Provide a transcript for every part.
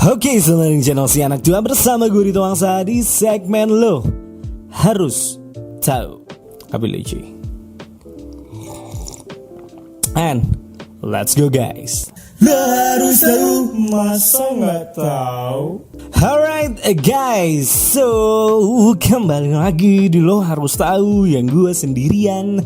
Oke, selamat datang di channel Si Anak Tua bersama gue Rito Wangsa di segmen Lo Harus Tahu. Kabiluci. And let's go guys. Lo harus tahu, masa nggak tahu? Alright guys, so kembali lagi di Lo Harus Tahu yang gue sendirian.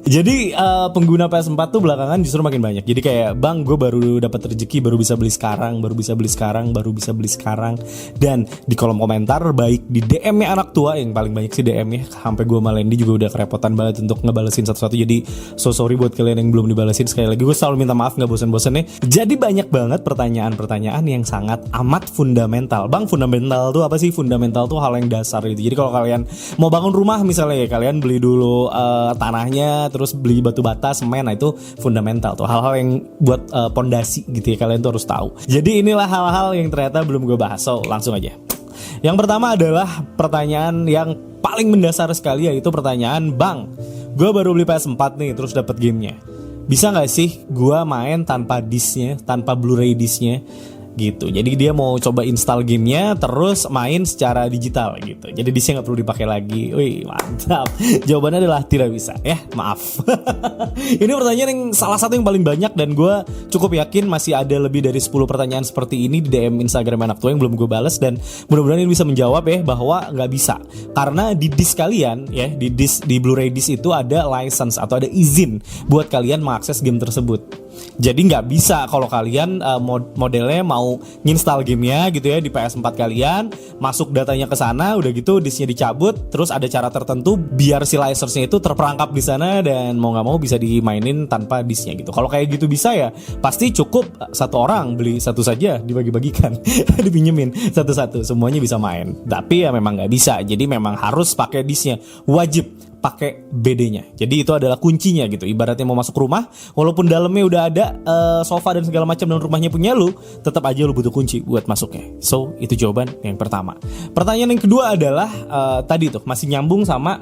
Jadi pengguna PS4 tuh belakangan justru makin banyak. Jadi kayak bang, gue baru dapat rezeki, baru bisa beli sekarang, baru bisa beli sekarang. Dan di kolom komentar baik di DM-nya Anak Tua, yang paling banyak sih DM-nya, sampai gue sama Lendi juga udah kerepotan banget untuk ngebalesin satu-satu. Jadi so sorry buat kalian yang belum dibalesin. Sekali lagi gue selalu minta maaf, nggak bosan-bosannya. Jadi banyak banget pertanyaan-pertanyaan yang sangat amat fundamental. Bang, fundamental tuh apa sih? Fundamental tuh hal yang dasar gitu. Jadi kalau kalian mau bangun rumah misalnya ya, kalian beli dulu tanahnya, terus beli batu bata, semen. Nah itu fundamental tuh, hal-hal yang buat pondasi gitu ya, kalian tuh harus tahu. Jadi inilah hal-hal yang ternyata belum gue bahas. So langsung aja. Yang pertama adalah pertanyaan yang paling mendasar sekali, yaitu pertanyaan, bang, gue baru beli PS4 nih, terus dapet gamenya, bisa gak sih gue main tanpa disknya, tanpa Blu-ray disknya gitu. Jadi dia mau coba install gamenya terus main secara digital gitu. Jadi disknya gak perlu dipakai lagi. Wih, mantap. Jawabannya adalah tidak bisa. Ya, maaf. Ini pertanyaan yang salah satu yang paling banyak, dan gue cukup yakin masih ada lebih dari 10 pertanyaan seperti ini di DM Instagram Anak Tua yang belum gue balas, dan mudah-mudahan ini bisa menjawab ya bahwa gak bisa. Karena di disk kalian ya, di Blu-ray disk itu ada license atau ada izin buat kalian mengakses game tersebut. Jadi nggak bisa kalau kalian modelnya mau nginstal gamenya gitu ya di PS4 kalian, masuk datanya ke sana, udah gitu disknya dicabut, terus ada cara tertentu biar si license-nya itu terperangkap di sana dan mau nggak mau bisa dimainin tanpa disknya gitu. Kalau kayak gitu bisa ya, pasti cukup satu orang beli satu saja, dibagi-bagikan, dipinjemin satu-satu, semuanya bisa main. Tapi ya memang nggak bisa, jadi memang harus pakai disknya, wajib pakai BD-nya. Jadi itu adalah kuncinya gitu. Ibaratnya mau masuk rumah, walaupun dalamnya udah ada sofa dan segala macam dan rumahnya punya lu, tetap aja lu butuh kunci buat masuknya. So, itu jawaban yang pertama. Pertanyaan yang kedua adalah tadi tuh masih nyambung sama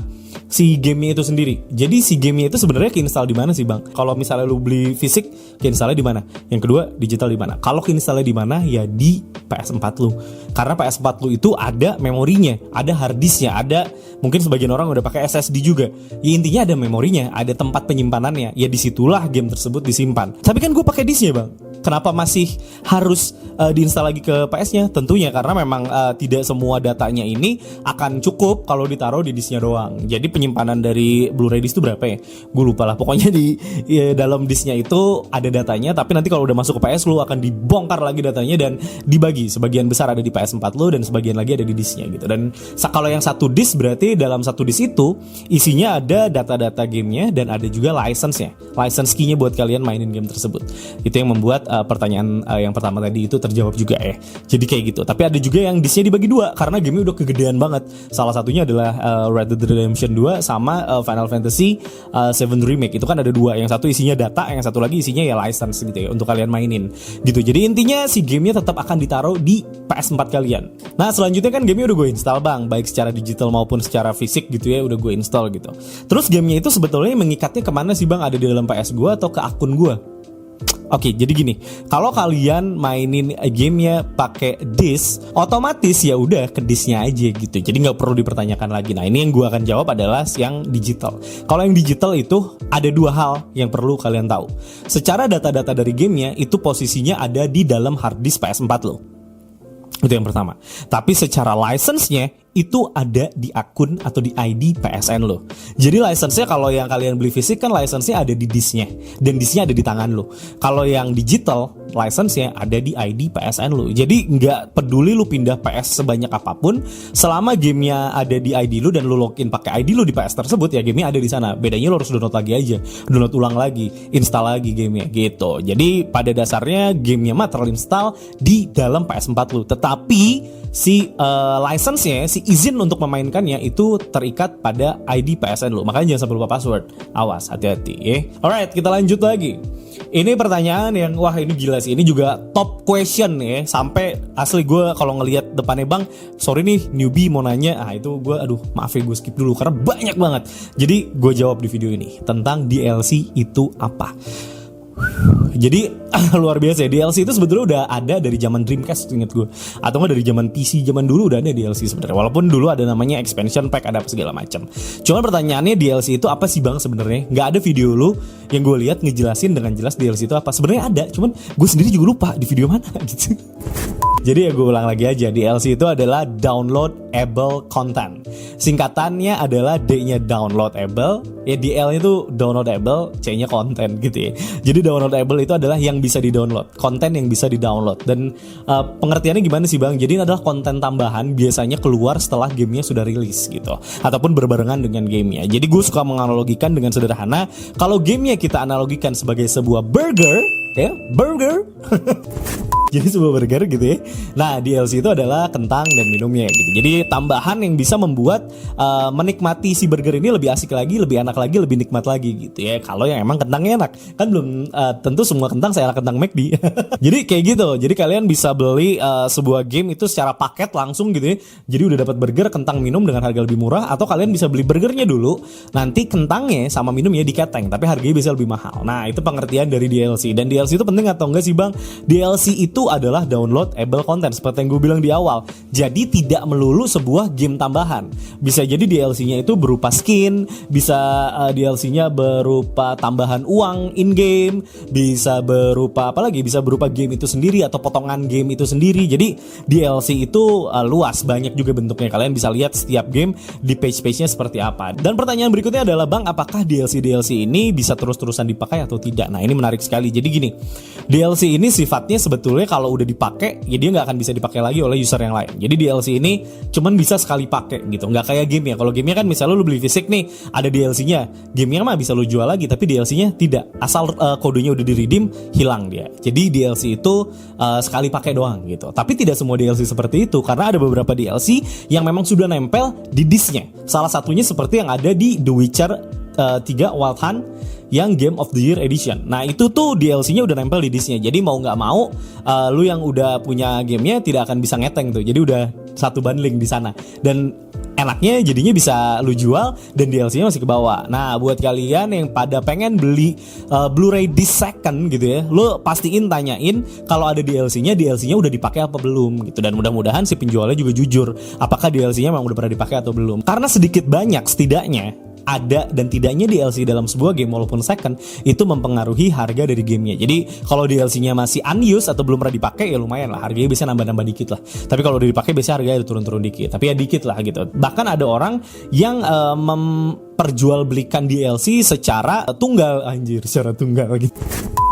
si gamenya itu sendiri. Jadi si gamenya itu sebenarnya keinstall di mana sih, bang? Kalau misalnya lu beli fisik, keinstallnya di mana? Yang kedua, digital di mana? Kalau keinstallnya di mana, ya di PS4 lu. Karena PS4 lu itu ada memorinya, ada hard disknya, ada mungkin sebagian orang udah pakai SSD juga. Ya intinya ada memorinya, ada tempat penyimpanannya. Ya disitulah game tersebut disimpan. Tapi kan gue pakai disknya, bang. Kenapa masih harus diinstal lagi ke PS-nya? Tentunya karena memang tidak semua datanya ini akan cukup kalau ditaruh di disknya doang. Jadi penyimpanan dari Blu-ray disk itu berapa ya? Gue lupa lah. Pokoknya di dalam disknya itu ada datanya, tapi nanti kalau udah masuk ke PS lu akan dibongkar lagi datanya dan dibagi. Sebagian besar ada di PS4 lu dan sebagian lagi ada di disknya gitu. Dan kalau yang satu disk berarti dalam satu disk itu isinya ada data-data gamenya dan ada juga license-nya. License key-nya buat kalian mainin game tersebut. Itu yang membuat pertanyaan yang pertama tadi itu terjawab juga ya. Jadi kayak gitu. Tapi ada juga yang disknya dibagi dua karena gamenya udah kegedean banget. Salah satunya adalah Red Dead Redemption 2 sama Final Fantasy 7 Remake. Itu kan ada dua. Yang satu isinya data, yang satu lagi isinya ya license gitu ya untuk kalian mainin gitu. Jadi intinya si gamenya tetap akan ditaruh di PS4 kalian. Nah selanjutnya kan gamenya udah gue install, bang, baik secara digital maupun secara fisik gitu ya, udah gue install gitu. Terus gamenya itu sebetulnya mengikatnya kemana sih, bang? Ada di dalam PS gue atau ke akun gue? Oke, jadi gini, kalau kalian mainin gamenya pakai disk, otomatis ya udah ke disknya aja gitu. Jadi nggak perlu dipertanyakan lagi. Nah ini yang gue akan jawab adalah yang digital. Kalau yang digital itu ada dua hal yang perlu kalian tahu. Secara data-data dari gamenya itu posisinya ada di dalam hard disk PS4 lo. Itu yang pertama. Tapi secara license-nya itu ada di akun atau di ID PSN lo. Jadi license-nya kalau yang kalian beli fisik kan license-nya ada di disknya, dan disknya ada di tangan lo. Kalau yang digital, license-nya ada di ID PSN lo. Jadi nggak peduli lo pindah PS sebanyak apapun, selama gamenya ada di ID lo dan lo login pakai ID lo di PS tersebut, ya gamenya ada di sana. Bedanya lo harus download lagi aja, download ulang lagi, install lagi gamenya gitu. Jadi pada dasarnya gamenya mah terinstall di dalam PS4 lo. Tetapi si license-nya, si izin untuk memainkannya itu terikat pada ID PSN lo. Makanya jangan sampai lupa password. Awas, hati-hati ya. Alright, kita lanjut lagi. Ini pertanyaan yang wah ini gila sih. Ini juga top question ya. Sampai asli gue kalau ngelihat depannya, bang, sorry nih newbie mau nanya. Itu gue aduh maaf ya, gue skip dulu karena banyak banget. Jadi gue jawab di video ini tentang DLC itu apa. Jadi luar biasa ya, DLC itu sebetulnya udah ada dari zaman Dreamcast inget gue, atau nggak dari zaman PC zaman dulu udah ada DLC sebenarnya. Walaupun dulu ada namanya expansion pack, ada apa segala macam. Cuman pertanyaannya DLC itu apa sih bang sebenarnya? Nggak ada video lu yang gue lihat ngejelasin dengan jelas DLC itu apa. Sebenarnya ada, cuman gue sendiri juga lupa di video mana gitu. Jadi ya gue ulang lagi aja, DLC itu adalah downloadable content. Singkatannya adalah D-nya downloadable, ya DL-nya itu downloadable, C-nya content gitu ya. Jadi downloadable itu adalah yang bisa di-download, konten yang bisa di-download. Dan pengertiannya gimana sih bang? Jadi ini adalah konten tambahan, biasanya keluar setelah gamenya sudah rilis gitu, ataupun berbarengan dengan gamenya. Jadi gue suka menganalogikan dengan sederhana, kalau gamenya kita analogikan sebagai sebuah burger, ya burger. Jadi sebuah burger gitu ya. Nah DLC itu adalah kentang dan minumnya gitu. Jadi tambahan yang bisa membuat menikmati si burger ini lebih asik lagi, lebih enak lagi, lebih nikmat lagi gitu ya. Kalau yang emang kentangnya enak. Kan belum tentu semua kentang saya kentang McD. Jadi kayak gitu. Jadi kalian bisa beli sebuah game itu secara paket langsung gitu ya. Jadi udah dapat burger, kentang, minum dengan harga lebih murah. Atau kalian bisa beli burgernya dulu, nanti kentangnya sama minumnya diketeng, tapi harganya bisa lebih mahal. Nah itu pengertian dari DLC. Dan DLC itu penting atau enggak sih bang? DLC itu adalah downloadable content seperti yang gue bilang di awal. Jadi tidak melulu sebuah game tambahan. Bisa jadi DLC-nya itu berupa skin, bisa DLC-nya berupa tambahan uang in game, bisa berupa apa lagi? Bisa berupa game itu sendiri atau potongan game itu sendiri. Jadi DLC itu luas, banyak juga bentuknya. Kalian bisa lihat setiap game di page-page-nya seperti apa. Dan pertanyaan berikutnya adalah bang, apakah DLC ini bisa terus-terusan dipakai atau tidak? Nah ini menarik sekali. Jadi gini, DLC ini sifatnya sebetulnya kalau udah dipakai, ya dia nggak akan bisa dipakai lagi oleh user yang lain. Jadi DLC ini cuman bisa sekali pakai gitu, nggak kayak game ya. Kalau game-nya kan misalnya lu beli fisik nih, ada DLC-nya, game-nya mah bisa lu jual lagi, tapi DLC-nya tidak. Asal kodenya udah di-redeem, hilang dia. Jadi DLC itu sekali pakai doang gitu. Tapi tidak semua DLC seperti itu, karena ada beberapa DLC yang memang sudah nempel di disknya. Salah satunya seperti yang ada di The Witcher 3 Wild Hunt yang Game of the Year Edition. Nah itu tuh DLC-nya udah nempel di disknya. Jadi mau nggak mau, lu yang udah punya gamenya tidak akan bisa ngeteng tuh. Jadi udah satu bundling di sana. Dan enaknya jadinya bisa lu jual dan DLC-nya masih ke bawah. Nah buat kalian yang pada pengen beli Blu-ray disc second gitu ya, lu pastiin tanyain kalau ada DLC-nya udah dipakai apa belum gitu. Dan mudah-mudahan si penjualnya juga jujur apakah DLC-nya memang udah pernah dipakai atau belum. Karena sedikit banyak setidaknya ada dan tidaknya DLC dalam sebuah game walaupun second itu mempengaruhi harga dari gamenya. Jadi kalau DLC-nya masih unused atau belum pernah dipakai ya lumayan lah, harganya bisa nambah-nambah dikit lah. Tapi kalau udah dipakai biasanya harganya turun-turun dikit. Tapi ya dikit lah gitu. Bahkan ada orang yang memperjualbelikan DLC secara tunggal, secara tunggal gitu.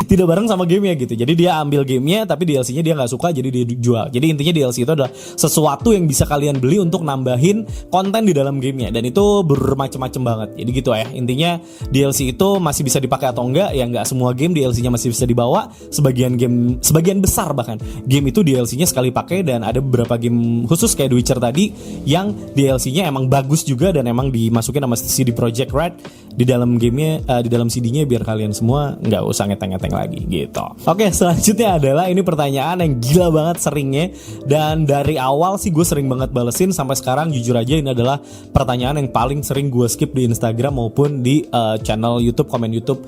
Tidak bareng sama gamenya gitu. Jadi dia ambil gamenya tapi DLC-nya dia nggak suka, jadi dia jual. Jadi intinya DLC itu adalah sesuatu yang bisa kalian beli untuk nambahin konten di dalam gamenya, dan itu bermacam-macam banget. Jadi gitu ya. Intinya DLC itu masih bisa dipakai atau enggak, ya nggak semua game DLC-nya masih bisa dibawa. Sebagian besar bahkan game itu DLC-nya sekali pakai, dan ada beberapa game khusus kayak The Witcher tadi yang DLC-nya emang bagus juga dan emang dimasukin sama CD Projekt Red di dalam gamenya, di dalam CD-nya, biar kalian semua nggak usah ngeteng-ngeteng lagi gitu. Oke, selanjutnya adalah ini pertanyaan yang gila banget seringnya, dan dari awal sih gue sering banget balesin sampai sekarang. Jujur aja ini adalah pertanyaan yang paling sering gue skip di Instagram maupun di channel YouTube, komen YouTube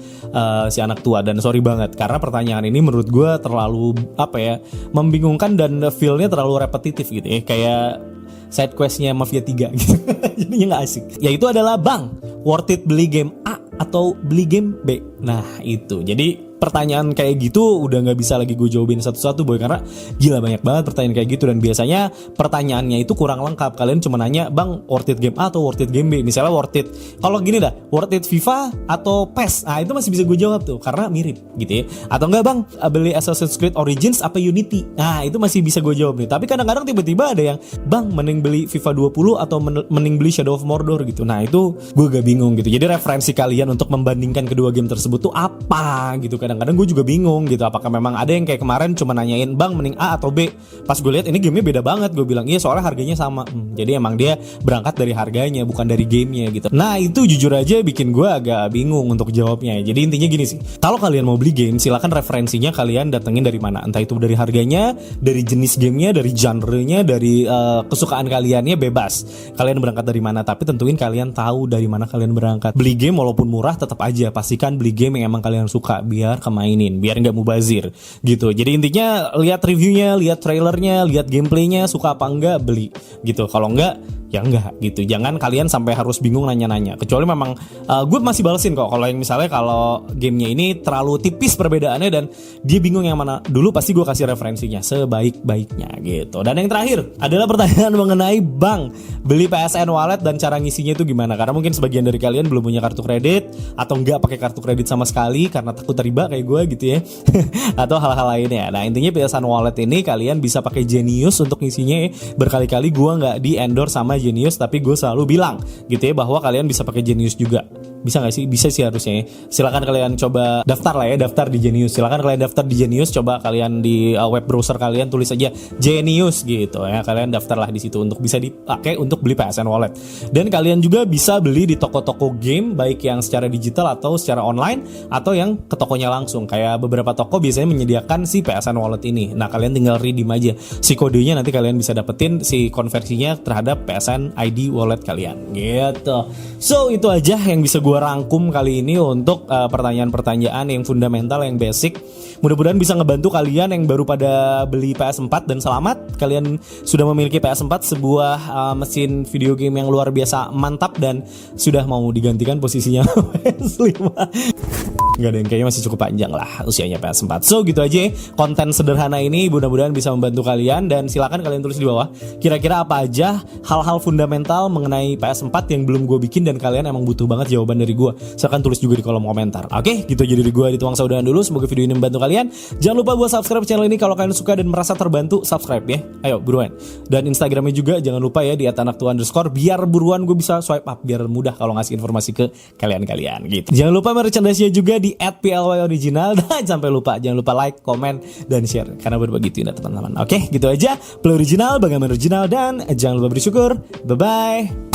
si anak tua. Dan sorry banget karena pertanyaan ini menurut gue terlalu membingungkan dan feel-nya terlalu repetitif gitu ya, kayak side quest-nya Mafia 3 gitu. Jadinya gak asik. Yaitu adalah bang, worth it beli game A atau beli game B? Nah itu, jadi pertanyaan kayak gitu udah nggak bisa lagi gue jawabin satu-satu boy, karena gila banyak banget pertanyaan kayak gitu, dan biasanya pertanyaannya itu kurang lengkap. Kalian cuma nanya bang worth it game A atau worth it game B. Misalnya worth it, kalau gini dah, worth it FIFA atau PES, nah itu masih bisa gue jawab tuh karena mirip gitu ya. Atau enggak bang beli Assassin's Creed Origins apa Unity, nah itu masih bisa gue jawab nih. Tapi kadang-kadang tiba-tiba ada yang bang mending beli FIFA 20 atau mending beli Shadow of Mordor gitu. Nah itu gue agak bingung gitu. Jadi referensi kalian untuk membandingkan kedua game tersebut tuh apa gitu. Kadang-kadang gue juga bingung gitu, apakah memang ada yang kayak kemarin cuma nanyain bang mending A atau B, pas gue lihat ini gamenya beda banget, gue bilang iya soalnya harganya sama. Jadi emang dia berangkat dari harganya bukan dari gamenya gitu. Nah itu jujur aja bikin gue agak bingung untuk jawabnya. Jadi intinya gini sih, kalau kalian mau beli game silakan referensinya kalian datengin dari mana, entah itu dari harganya, dari jenis gamenya, dari genre-nya, dari kesukaan kaliannya, bebas kalian berangkat dari mana. Tapi tentuin kalian tahu dari mana kalian berangkat. Beli game walaupun murah tetap aja pastikan beli game yang emang kalian suka, biar kemainin biar nggak mubazir gitu. Jadi intinya lihat reviewnya, lihat trailernya, lihat gameplaynya, suka apa enggak beli gitu. Kalau enggak ya enggak gitu. Jangan kalian sampai harus bingung nanya-nanya. Kecuali memang gue masih balesin kok. Kalau yang misalnya kalau gamenya ini terlalu tipis perbedaannya dan dia bingung yang mana dulu, pasti gue kasih referensinya sebaik-baiknya gitu. Dan yang terakhir adalah pertanyaan mengenai Bang, beli PSN Wallet dan cara ngisinya itu gimana? Karena mungkin sebagian dari kalian belum punya kartu kredit atau enggak pakai kartu kredit sama sekali karena takut riba kayak gue gitu ya. Atau hal-hal lainnya. Nah intinya PSN Wallet ini kalian bisa pakai Genius untuk ngisinya. Berkali-kali gue nggak di endorse sama Genius, tapi gue selalu bilang gitu ya bahwa kalian bisa pakai Genius juga. Bisa nggak sih? Bisa sih harusnya. Silakan kalian coba daftar lah ya, daftar di Genius. Silakan kalian daftar di Genius. Coba kalian di web browser kalian tulis aja Genius gitu ya. Kalian daftarlah di situ untuk bisa dipakai untuk beli PSN Wallet. Dan kalian juga bisa beli di toko-toko game, baik yang secara digital atau secara online, atau yang ke tokonya langsung. Kayak beberapa toko biasanya menyediakan si PSN Wallet ini. Nah kalian tinggal redeem aja si kodenya, nanti kalian bisa dapetin si konversinya terhadap PSN ID wallet kalian gitu. So itu aja yang bisa gue rangkum kali ini untuk pertanyaan-pertanyaan yang fundamental, yang basic. Mudah-mudahan bisa ngebantu kalian yang baru pada beli PS4, dan selamat kalian sudah memiliki PS4, sebuah mesin video game yang luar biasa mantap dan sudah mau digantikan posisinya PS5. Nggak ada, yang kayaknya masih cukup panjang lah usianya PS4. So gitu aja konten sederhana ini, mudah-mudahan bisa membantu kalian. Dan silakan kalian tulis di bawah kira-kira apa aja hal-hal fundamental mengenai PS4 yang belum gue bikin dan kalian emang butuh banget jawaban dari gue. Silakan tulis juga di kolom komentar. Oke, gitu aja dari gue di Tuang Saudahan dulu. Semoga video ini membantu kalian. Jangan lupa buat subscribe channel ini kalau kalian suka dan merasa terbantu. Subscribe ya, ayo buruan. Dan Instagramnya juga jangan lupa ya, di @anaktua_, biar buruan gue bisa swipe up, biar mudah kalau ngasih informasi ke kalian-kalian gitu. Jangan lupa merchandise-nya juga di @PLY_original. Dan sampai lupa, jangan lupa like, komen, dan share karena berbagi itu indah teman-teman. Oke, gitu aja. Play original, bagaimana original, dan jangan lupa bersyukur. Bye bye.